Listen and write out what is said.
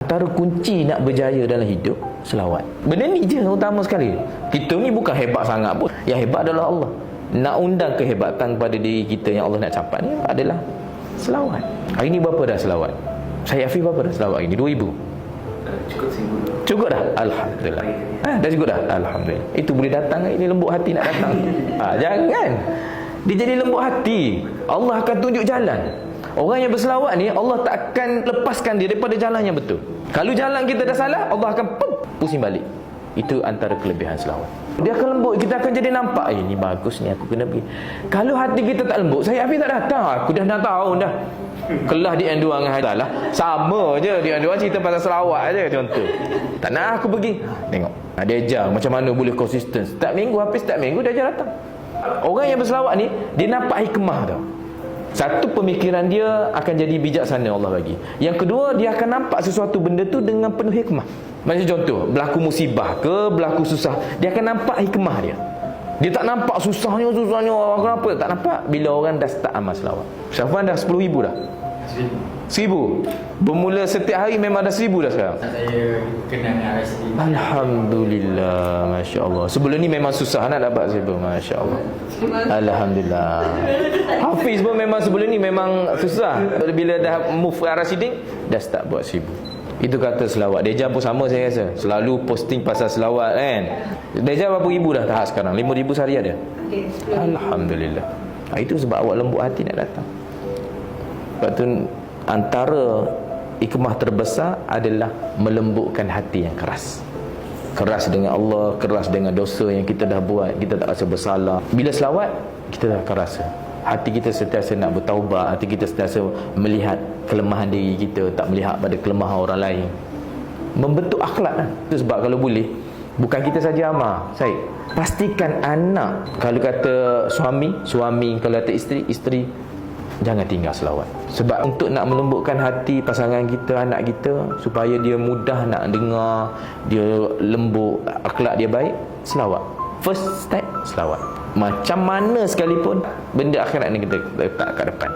Antara kunci nak berjaya dalam hidup, selawat. Benda ni je utama sekali. Kita ni bukan hebat sangat pun. Yang hebat adalah Allah. Nak undang kehebatan kepada diri kita yang Allah nak capai ni adalah selawat. Hari ni berapa dah selawat? Saya Hafiz berapa dah selawat hari ni? 2000? Cukup 1000. Cukup dah? Alhamdulillah. Dah cukup dah? Alhamdulillah. Itu boleh datang hari ni, lembut hati nak datang. Jangan. Dia jadi lembut hati. Allah akan tunjuk jalan. Orang yang berselawat ni, Allah tak akan lepaskan dia daripada jalan yang betul. Kalau jalan kita dah salah, Allah akan pusing balik. Itu antara kelebihan selawat. Dia akan lembut, kita akan jadi nampak, ni bagus ni, aku kena pergi. Kalau hati kita tak lembut, saya Hafiz tak datang. Aku dah 6 tahun dah. Kelas di N2 dengan Haidar lah. Sama je, di N2 cerita pasal selawat je contoh. Tak nak aku pergi. Tengok, dia ajar macam mana boleh konsisten. Setiap minggu, Hafiz setiap minggu dia ajar datang. Orang yang berselawat ni, dia nampak hikmah tau. Satu, pemikiran dia akan jadi bijaksana Allah bagi. Yang kedua, dia akan nampak sesuatu benda tu dengan penuh hikmah. Macam contoh, berlaku musibah ke, berlaku susah, dia akan nampak hikmah dia. Dia tak nampak susahnya kenapa? Tak nampak bila orang dah start amal selawat. Syafwan dah 10,000 dah. 1000. Bermula setiap hari memang dah 1000 dah sekarang. Saya kenal dengan Rashidi. Alhamdulillah, Masya Allah. Sebelum ni memang susah nak dapat 1000, Masya Allah. Alhamdulillah. Hafiz pun memang sebelum ni memang susah. Bila dah move ke Rashidi, dah start buat 1000. Itu kata selawat. Deja pun sama saya rasa. Selalu posting pasal selawat kan. Deja berapa ribu dah tahap sekarang? 5,000 sehari ada? Alhamdulillah. Itu sebab awak lembut hati nak datang. Sebab tu antara hikmah terbesar adalah melembutkan hati yang keras. Keras dengan Allah, keras dengan dosa yang kita dah buat, kita tak rasa bersalah. Bila selawat, kita akan rasa hati kita sentiasa nak bertaubat, hati kita sentiasa melihat kelemahan diri kita, tak melihat pada kelemahan orang lain. Membentuk akhlak lah. Itu sebab kalau boleh, bukan kita saja amal, Syed, pastikan anak. Kalau kata suami, kalau kata isteri, jangan tinggal selawat. Sebab untuk nak melembutkan hati pasangan kita, anak kita, supaya dia mudah nak dengar, dia lembut, akhlak dia baik, selawat. First step, selawat. Macam mana sekalipun, benda akhirat ni kita letak kat depan.